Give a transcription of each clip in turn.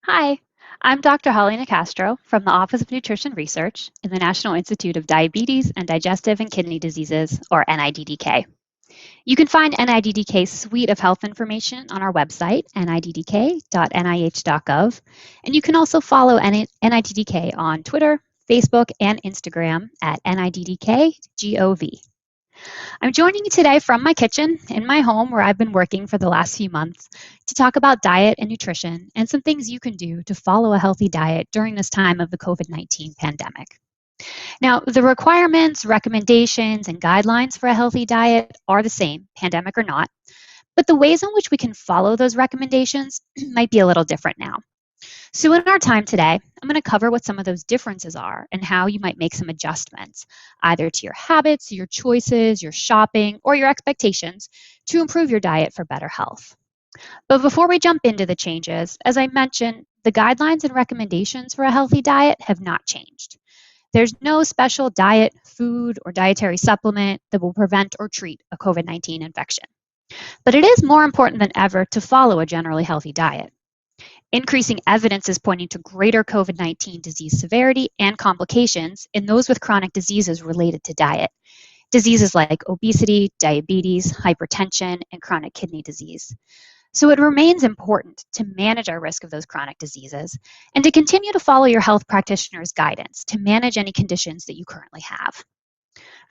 Hi, I'm Dr. Holly Nicastro from the Office of Nutrition Research in the National Institute of Diabetes and Digestive and Kidney Diseases, or NIDDK. You can find NIDDK's suite of health information on our website, niddk.nih.gov, and you can also follow NIDDK on Twitter, Facebook, and Instagram at NIDDKGOV. I'm joining you today from my kitchen in my home where I've been working for the last few months to talk about diet and nutrition and some things you can do to follow a healthy diet during this time of the COVID-19 pandemic. Now, the requirements, recommendations, and guidelines for a healthy diet are the same, pandemic or not, but the ways in which we can follow those recommendations might be a little different now. So in our time today, I'm going to cover what some of those differences are and how you might make some adjustments, either to your habits, your choices, your shopping, or your expectations to improve your diet for better health. But before we jump into the changes, as I mentioned, the guidelines and recommendations for a healthy diet have not changed. There's no special diet, food, or dietary supplement that will prevent or treat a COVID-19 infection. But it is more important than ever to follow a generally healthy diet. Increasing evidence is pointing to greater COVID-19 disease severity and complications in those with chronic diseases related to diet. Diseases like obesity, diabetes, hypertension, and chronic kidney disease. So it remains important to manage our risk of those chronic diseases and to continue to follow your health practitioner's guidance to manage any conditions that you currently have.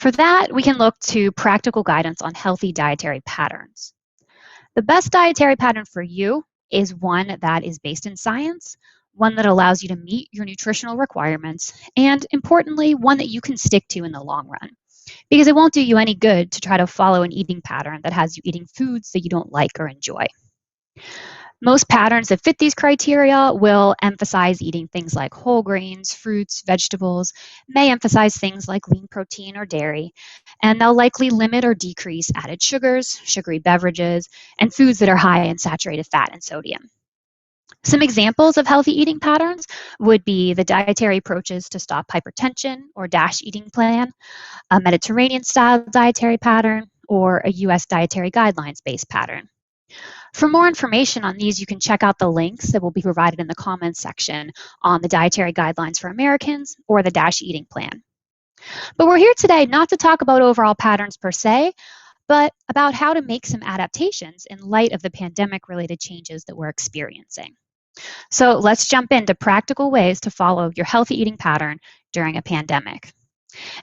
For that, we can look to practical guidance on healthy dietary patterns. The best dietary pattern for you is one that is based in science, one that allows you to meet your nutritional requirements, and importantly, one that you can stick to in the long run. Because it won't do you any good to try to follow an eating pattern that has you eating foods that you don't like or enjoy. Most patterns that fit these criteria will emphasize eating things like whole grains, fruits, vegetables, may emphasize things like lean protein or dairy, and they'll likely limit or decrease added sugars, sugary beverages, and foods that are high in saturated fat and sodium. Some examples of healthy eating patterns would be the dietary approaches to stop hypertension or DASH eating plan, a Mediterranean-style dietary pattern, or a U.S. dietary guidelines-based pattern. For more information on these, you can check out the links that will be provided in the comments section on the Dietary Guidelines for Americans or the DASH eating plan. But we're here today not to talk about overall patterns per se, but about how to make some adaptations in light of the pandemic-related changes that we're experiencing. So let's jump into practical ways to follow your healthy eating pattern during a pandemic.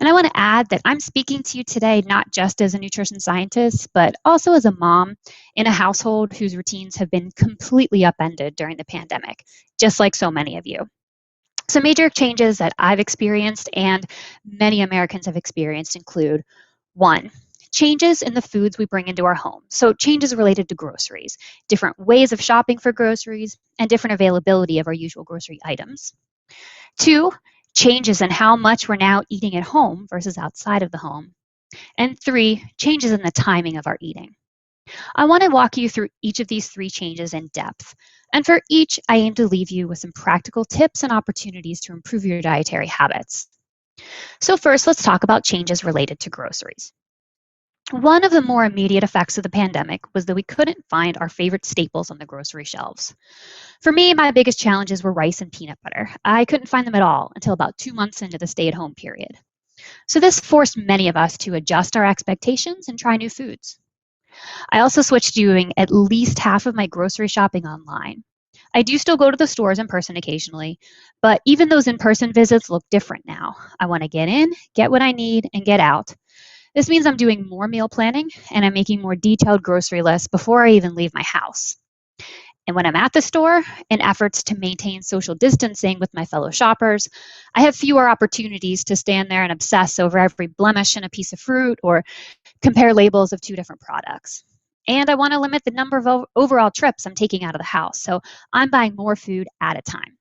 And I want to add that I'm speaking to you today not just as a nutrition scientist, but also as a mom in a household whose routines have been completely upended during the pandemic, just like so many of you. Some major changes that I've experienced and many Americans have experienced include: one, changes in the foods we bring into our home. So changes related to groceries, different ways of shopping for groceries, and different availability of our usual grocery items. Two, changes in how much we're now eating at home versus outside of the home. And three, changes in the timing of our eating. I want to walk you through each of these three changes in depth. And for each, I aim to leave you with some practical tips and opportunities to improve your dietary habits. So first, let's talk about changes related to groceries. One of the more immediate effects of the pandemic was that we couldn't find our favorite staples on the grocery shelves. For me, my biggest challenges were rice and peanut butter. I couldn't find them at all until about 2 months into the stay-at-home period. So this forced many of us to adjust our expectations and try new foods. I also switched to doing at least half of my grocery shopping online. I do still go to the stores in person occasionally, but even those in-person visits look different now. I want to get in, get what I need, and get out. This means I'm doing more meal planning and I'm making more detailed grocery lists before I even leave my house. And when I'm at the store, in efforts to maintain social distancing with my fellow shoppers, I have fewer opportunities to stand there and obsess over every blemish in a piece of fruit or compare labels of two different products. And I want to limit the number of overall trips I'm taking out of the house, so I'm buying more food at a time.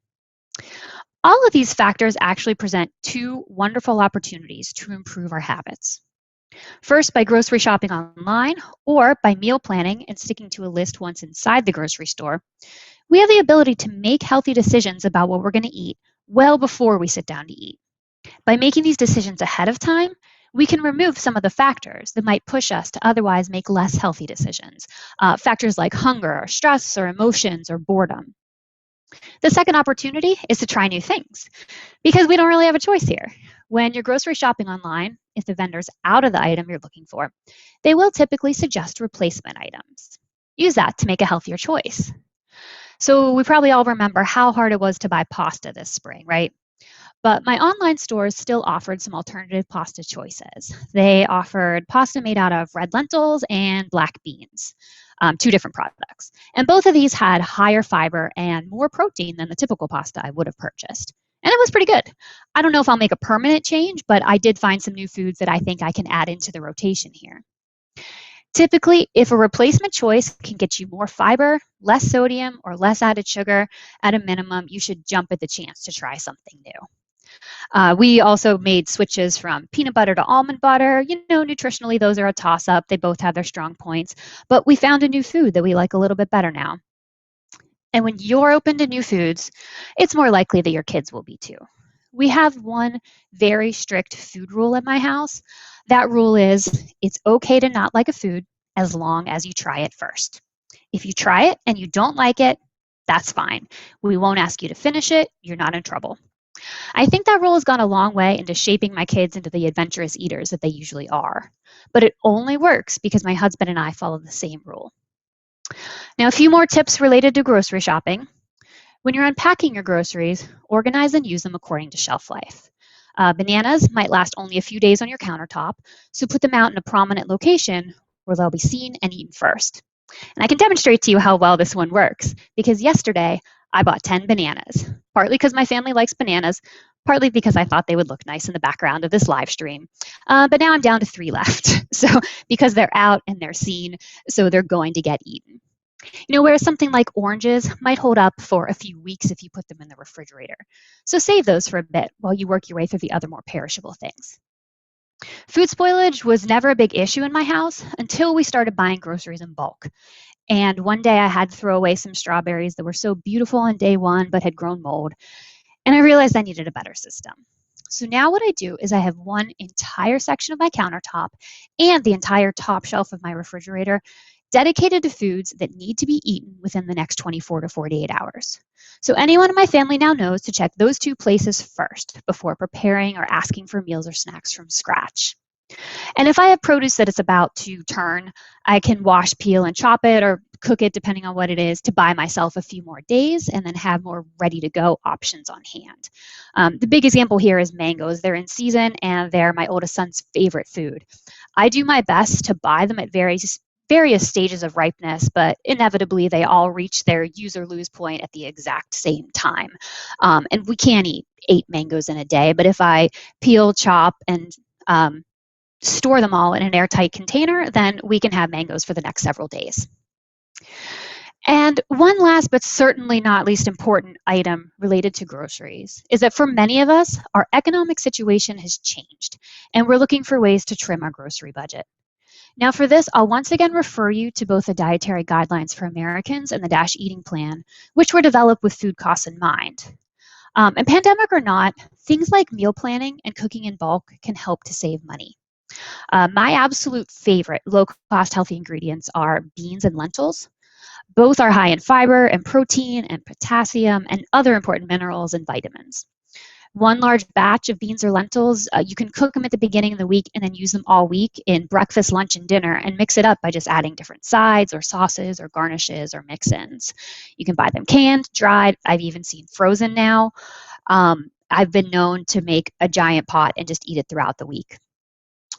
All of these factors actually present two wonderful opportunities to improve our habits. First, by grocery shopping online or by meal planning and sticking to a list once inside the grocery store, we have the ability to make healthy decisions about what we're going to eat well before we sit down to eat. By making these decisions ahead of time, we can remove some of the factors that might push us to otherwise make less healthy decisions, factors like hunger or stress or emotions or boredom. The second opportunity is to try new things because we don't really have a choice here. When you're grocery shopping online, if the vendor's out of the item you're looking for, they will typically suggest replacement items. Use that to make a healthier choice. So we probably all remember how hard it was to buy pasta this spring, right? But my online stores still offered some alternative pasta choices. They offered pasta made out of red lentils and black beans, two different products. And both of these had higher fiber and more protein than the typical pasta I would have purchased. And it was pretty good. I don't know if I'll make a permanent change, but I did find some new foods that I think I can add into the rotation here. Typically, if a replacement choice can get you more fiber, less sodium, or less added sugar, at a minimum, you should jump at the chance to try something new. We also made switches from peanut butter to almond butter. You know, nutritionally, those are a toss-up. They both have their strong points. But we found a new food that we like a little bit better now. And when you're open to new foods, it's more likely that your kids will be too. We have one very strict food rule at my house. That rule is it's okay to not like a food as long as you try it first. If you try it and you don't like it, that's fine. We won't ask you to finish it. You're not in trouble. I think that rule has gone a long way into shaping my kids into the adventurous eaters that they usually are. But it only works because my husband and I follow the same rule. Now, a few more tips related to grocery shopping. When you're unpacking your groceries, organize and use them according to shelf life. Bananas might last only a few days on your countertop, so put them out in a prominent location where they'll be seen and eaten first. And I can demonstrate to you how well this one works, because yesterday I bought 10 bananas, partly because my family likes bananas, partly because I thought they would look nice in the background of this live stream. But now I'm down to 3 left, so because they're out and they're seen, so they're going to get eaten. You know, whereas something like oranges might hold up for a few weeks if you put them in the refrigerator. So save those for a bit while you work your way through the other more perishable things. Food spoilage was never a big issue in my house until we started buying groceries in bulk. And one day I had to throw away some strawberries that were so beautiful on day one but had grown mold. And I realized I needed a better system. So now what I do is I have one entire section of my countertop and the entire top shelf of my refrigerator dedicated to foods that need to be eaten within the next 24 to 48 hours. So anyone in my family now knows to check those 2 places first before preparing or asking for meals or snacks from scratch. And if I have produce that is about to turn, I can wash, peel, and chop it or cook it depending on what it is to buy myself a few more days and then have more ready-to-go options on hand. The big example here is mangoes. They're in season and they're my oldest son's favorite food. I do my best to buy them at various stages of ripeness, but inevitably they all reach their use or lose point at the exact same time. And we can't eat 8 mangoes in a day, but if I peel, chop, and store them all in an airtight container, then we can have mangoes for the next several days. And one last but certainly not least important item related to groceries is that for many of us, our economic situation has changed, and we're looking for ways to trim our grocery budget. Now for this, I'll once again refer you to both the Dietary Guidelines for Americans and the DASH Eating Plan, which were developed with food costs in mind. And pandemic or not, things like meal planning and cooking in bulk can help to save money. My absolute favorite low-cost healthy ingredients are beans and lentils. Both are high in fiber and protein and potassium and other important minerals and vitamins. One large batch of beans or lentils, you can cook them at the beginning of the week and then use them all week in breakfast, lunch, and dinner and mix it up by just adding different sides or sauces or garnishes or mix-ins. You can buy them canned, dried. I've even seen frozen now. I've been known to make a giant pot and just eat it throughout the week.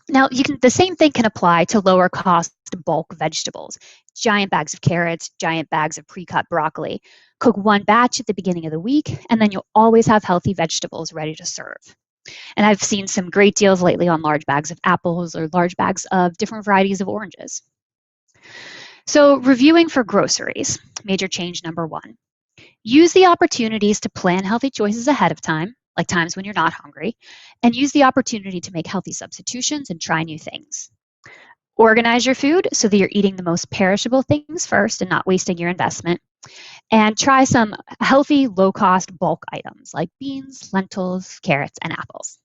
Now, the same thing can apply to lower cost bulk vegetables. Giant bags of carrots, giant bags of pre-cut broccoli. Cook one batch at the beginning of the week, and then you'll always have healthy vegetables ready to serve. And I've seen some great deals lately on large bags of apples or large bags of different varieties of oranges. So reviewing for groceries, major change number 1. Use the opportunities to plan healthy choices ahead of time, like times when you're not hungry, and use the opportunity to make healthy substitutions and try new things. Organize your food so that you're eating the most perishable things first and not wasting your investment. And try some healthy, low-cost bulk items like beans, lentils, carrots, and apples.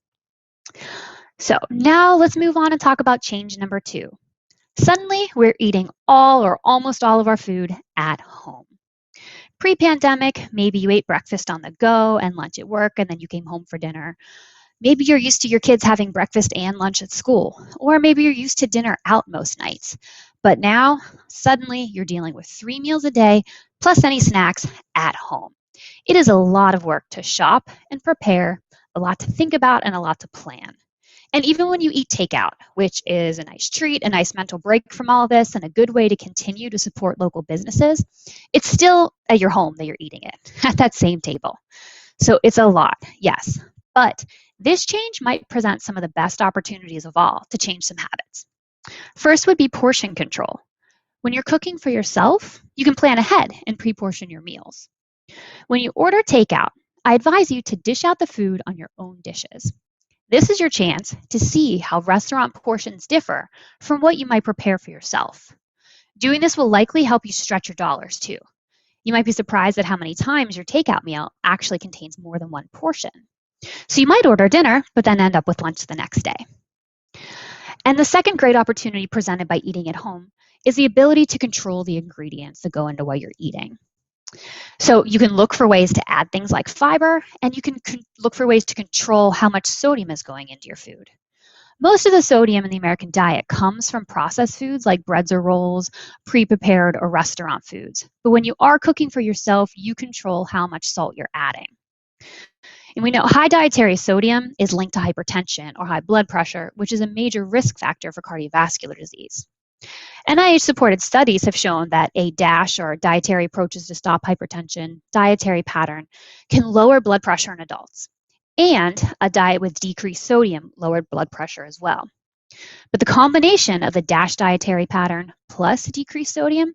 So now let's move on and talk about change number 2. Suddenly, we're eating all or almost all of our food at home. Pre-pandemic, maybe you ate breakfast on the go and lunch at work, and then you came home for dinner. Maybe you're used to your kids having breakfast and lunch at school, or maybe you're used to dinner out most nights. But now, suddenly, you're dealing with 3 meals a day, plus any snacks at home. It is a lot of work to shop and prepare, a lot to think about, and a lot to plan. And even when you eat takeout, which is a nice treat, a nice mental break from all of this, and a good way to continue to support local businesses, it's still at your home that you're eating it, at that same table. So it's a lot, yes. But this change might present some of the best opportunities of all to change some habits. First would be portion control. When you're cooking for yourself, you can plan ahead and pre-portion your meals. When you order takeout, I advise you to dish out the food on your own dishes. This is your chance to see how restaurant portions differ from what you might prepare for yourself. Doing this will likely help you stretch your dollars too. You might be surprised at how many times your takeout meal actually contains more than one portion. So you might order dinner, but then end up with lunch the next day. And the second great opportunity presented by eating at home is the ability to control the ingredients that go into what you're eating. So you can look for ways to add things like fiber, and you can look for ways to control how much sodium is going into your food. Most of the sodium in the American diet comes from processed foods like breads or rolls, pre-prepared or restaurant foods. But when you are cooking for yourself, you control how much salt you're adding. And we know high dietary sodium is linked to hypertension or high blood pressure, which is a major risk factor for cardiovascular disease. NIH-supported studies have shown that a DASH, or dietary approaches to stop hypertension, dietary pattern can lower blood pressure in adults. And a diet with decreased sodium lowered blood pressure as well. But the combination of the DASH dietary pattern plus decreased sodium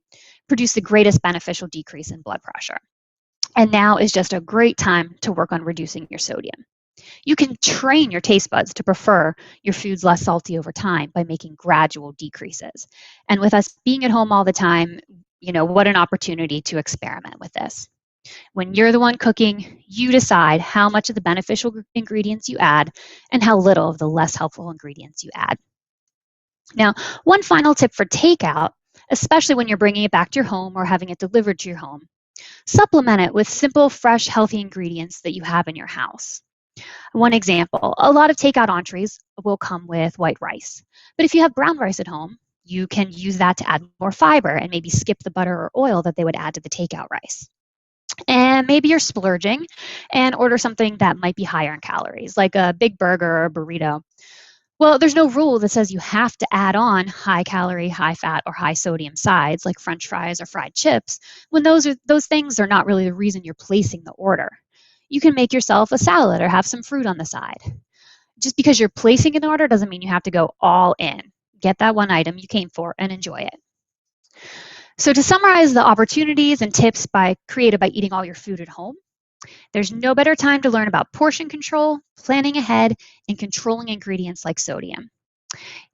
produced the greatest beneficial decrease in blood pressure. And now is just a great time to work on reducing your sodium. You can train your taste buds to prefer your foods less salty over time by making gradual decreases. And with us being at home all the time, what an opportunity to experiment with this. When you're the one cooking, you decide how much of the beneficial ingredients you add and how little of the less helpful ingredients you add. Now, one final tip for takeout, especially when you're bringing it back to your home or having it delivered to your home, supplement it with simple, fresh, healthy ingredients that you have in your house. One example, a lot of takeout entrees will come with white rice. But if you have brown rice at home, you can use that to add more fiber and maybe skip the butter or oil that they would add to the takeout rice. And maybe you're splurging and order something that might be higher in calories, like a big burger or a burrito. Well, there's no rule that says you have to add on high calorie, high fat, or high sodium sides like French fries or fried chips when those things are not really the reason you're placing the order. You can make yourself a salad or have some fruit on the side. Just because you're placing an order doesn't mean you have to go all in. Get that one item you came for and enjoy it. So to summarize the opportunities and tips created by eating all your food at home, there's no better time to learn about portion control, planning ahead, and controlling ingredients like sodium.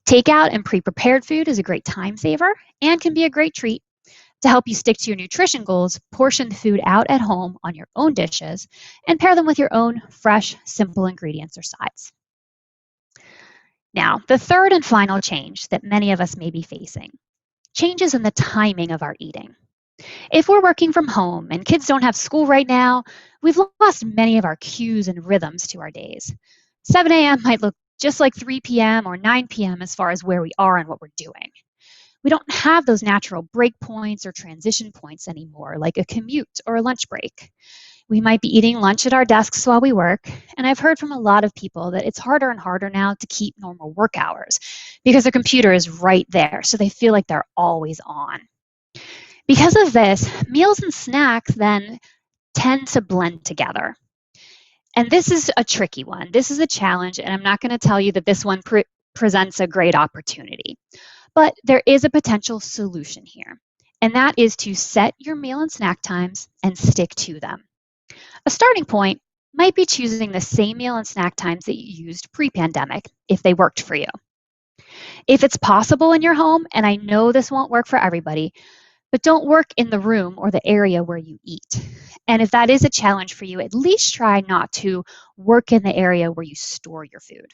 Takeout and pre-prepared food is a great time saver and can be a great treat. To help you stick to your nutrition goals, portion the food out at home on your own dishes and pair them with your own fresh, simple ingredients or sides. Now, the third and final change that many of us may be facing, changes in the timing of our eating. If we're working from home and kids don't have school right now, we've lost many of our cues and rhythms to our days. 7 a.m. might look just like 3 p.m. or 9 p.m. as far as where we are and what we're doing. We don't have those natural break points or transition points anymore, like a commute or a lunch break. We might be eating lunch at our desks while we work, and I've heard from a lot of people that it's harder and harder now to keep normal work hours because their computer is right there, so they feel like they're always on. Because of this, meals and snacks then tend to blend together. And this is a tricky one. This is a challenge, and I'm not going to tell you that this one presents a great opportunity. But there is a potential solution here, and that is to set your meal and snack times and stick to them. A starting point might be choosing the same meal and snack times that you used pre-pandemic if they worked for you. If it's possible in your home, and I know this won't work for everybody, but don't work in the room or the area where you eat. And if that is a challenge for you, at least try not to work in the area where you store your food.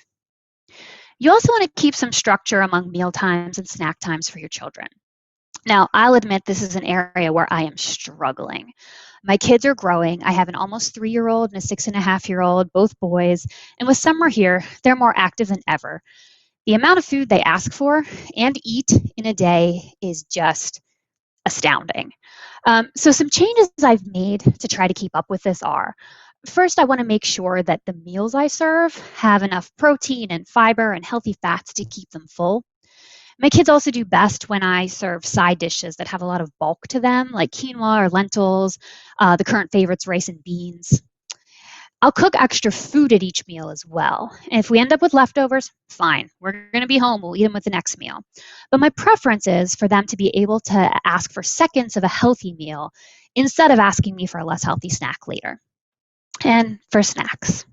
You also want to keep some structure among meal times and snack times for your children. Now, I'll admit this is an area where I am struggling. My kids are growing. I have an almost 3-year-old and a 6.5-year-old, both boys. And with summer here, they're more active than ever. The amount of food they ask for and eat in a day is just astounding. So some changes I've made to try to keep up with this are, first, I want to make sure that the meals I serve have enough protein and fiber and healthy fats to keep them full. My kids also do best when I serve side dishes that have a lot of bulk to them, like quinoa or lentils, the current favorites, rice and beans. I'll cook extra food at each meal as well. And if we end up with leftovers, fine. We're going to be home. We'll eat them with the next meal. But my preference is for them to be able to ask for seconds of a healthy meal instead of asking me for a less healthy snack later. And for snacks,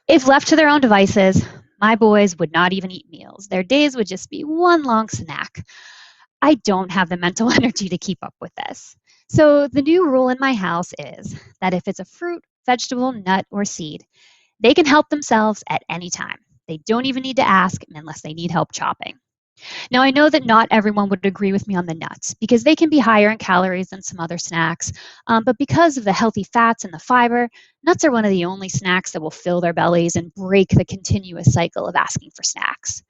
if left to their own devices, my boys would not even eat meals. Their days would just be one long snack. I don't have the mental energy to keep up with this. So the new rule in my house is that if it's a fruit, vegetable, nut, or seed, they can help themselves at any time. They don't even need to ask unless they need help chopping. Now, I know that not everyone would agree with me on the nuts because they can be higher in calories than some other snacks. But because of the healthy fats and the fiber, nuts are one of the only snacks that will fill their bellies and break the continuous cycle of asking for snacks.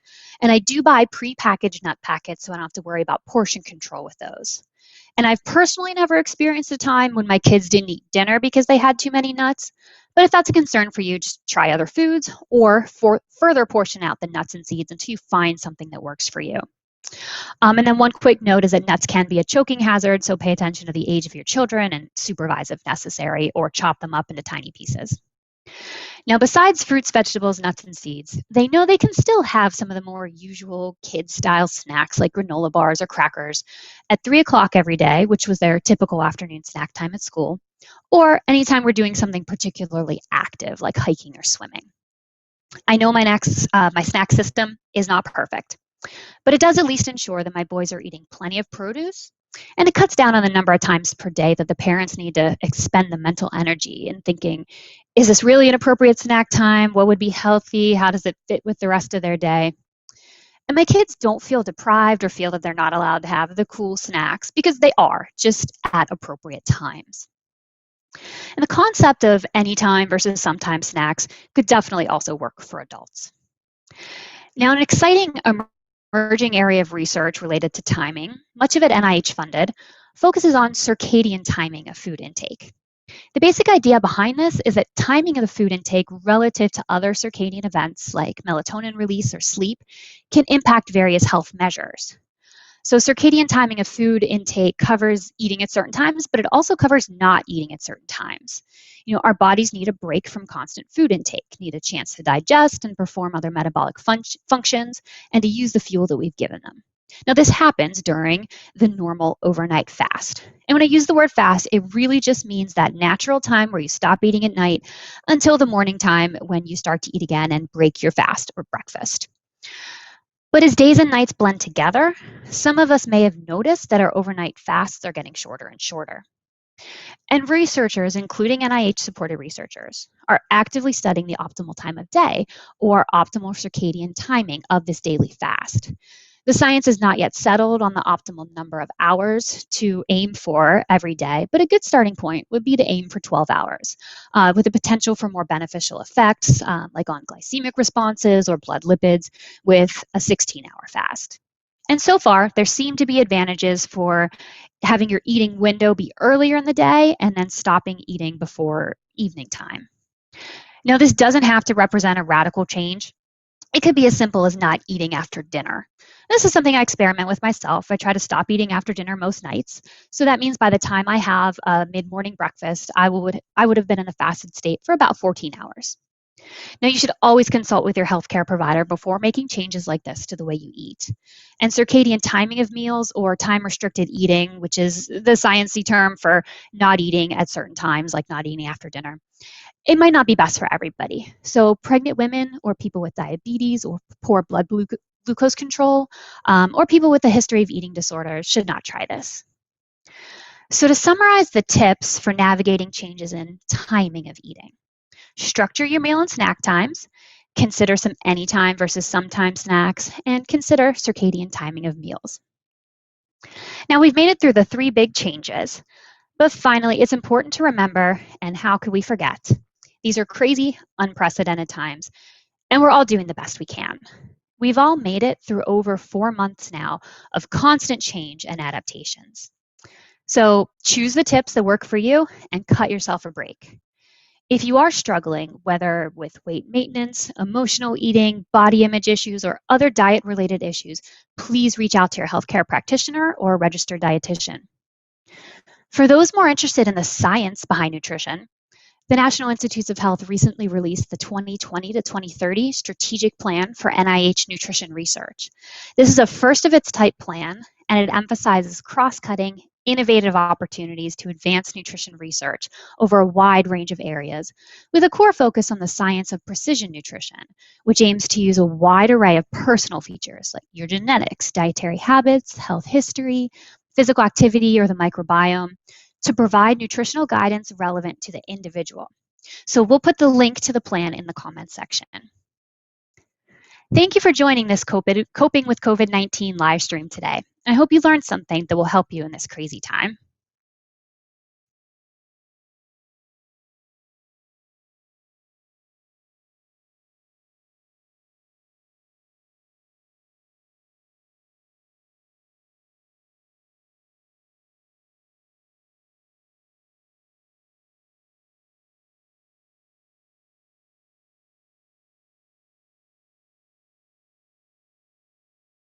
And I do buy pre-packaged nut packets so I don't have to worry about portion control with those. And I've personally never experienced a time when my kids didn't eat dinner because they had too many nuts. But if that's a concern for you, just try other foods or further portion out the nuts and seeds until you find something that works for you. And then one quick note is that nuts can be a choking hazard, so pay attention to the age of your children and supervise if necessary, or chop them up into tiny pieces. Now, besides fruits, vegetables, nuts, and seeds, they know they can still have some of the more usual kid-style snacks like granola bars or crackers at 3 o'clock every day, which was their typical afternoon snack time at school, or anytime we're doing something particularly active like hiking or swimming. I know my snack system is not perfect, but it does at least ensure that my boys are eating plenty of produce, and it cuts down on the number of times per day that the parents need to expend the mental energy in thinking, is this really an appropriate snack time? What would be healthy? How does it fit with the rest of their day? And my kids don't feel deprived or feel that they're not allowed to have the cool snacks because they are, just at appropriate times. And the concept of anytime versus sometime snacks could definitely also work for adults. Now, an exciting emerging area of research related to timing, much of it NIH funded, focuses on circadian timing of food intake. The basic idea behind this is that timing of the food intake relative to other circadian events like melatonin release or sleep can impact various health measures. So circadian timing of food intake covers eating at certain times, but it also covers not eating at certain times. Our bodies need a break from constant food intake, need a chance to digest and perform other metabolic functions, and to use the fuel that we've given them. Now, this happens during the normal overnight fast. And when I use the word fast, it really just means that natural time where you stop eating at night until the morning time when you start to eat again and break your fast or breakfast. But as days and nights blend together, some of us may have noticed that our overnight fasts are getting shorter and shorter. And researchers, including NIH-supported researchers, are actively studying the optimal time of day or optimal circadian timing of this daily fast. The science is not yet settled on the optimal number of hours to aim for every day, but a good starting point would be to aim for 12 hours, with the potential for more beneficial effects, like on glycemic responses or blood lipids, with a 16-hour fast. And so far, there seem to be advantages for having your eating window be earlier in the day and then stopping eating before evening time. Now, this doesn't have to represent a radical change. It could be as simple as not eating after dinner. This is something I experiment with myself. I try to stop eating after dinner most nights. So that means by the time I have a mid-morning breakfast, I would have been in a fasted state for about 14 hours. Now, you should always consult with your healthcare provider before making changes like this to the way you eat. And circadian timing of meals, or time-restricted eating, which is the sciencey term for not eating at certain times, like not eating after dinner, it might not be best for everybody. So pregnant women or people with diabetes or poor blood glucose control, or people with a history of eating disorders should not try this. So to summarize the tips for navigating changes in timing of eating: structure your meal and snack times, consider some anytime versus sometime snacks, and consider circadian timing of meals. Now, we've made it through the 3 big changes, but finally, it's important to remember, and how could we forget? These are crazy, unprecedented times, and we're all doing the best we can. We've all made it through over 4 months now of constant change and adaptations. So choose the tips that work for you and cut yourself a break. If you are struggling, whether with weight maintenance, emotional eating, body image issues, or other diet-related issues, please reach out to your healthcare practitioner or a registered dietitian. For those more interested in the science behind nutrition, the National Institutes of Health recently released the 2020 to 2030 Strategic Plan for NIH Nutrition Research. This is a first of its type plan, and it emphasizes cross-cutting, innovative opportunities to advance nutrition research over a wide range of areas, with a core focus on the science of precision nutrition, which aims to use a wide array of personal features like your genetics, dietary habits, health history, physical activity, or the microbiome, to provide nutritional guidance relevant to the individual. So we'll put the link to the plan in the comments section. Thank you for joining this Coping with COVID-19 live stream today. I hope you learned something that will help you in this crazy time.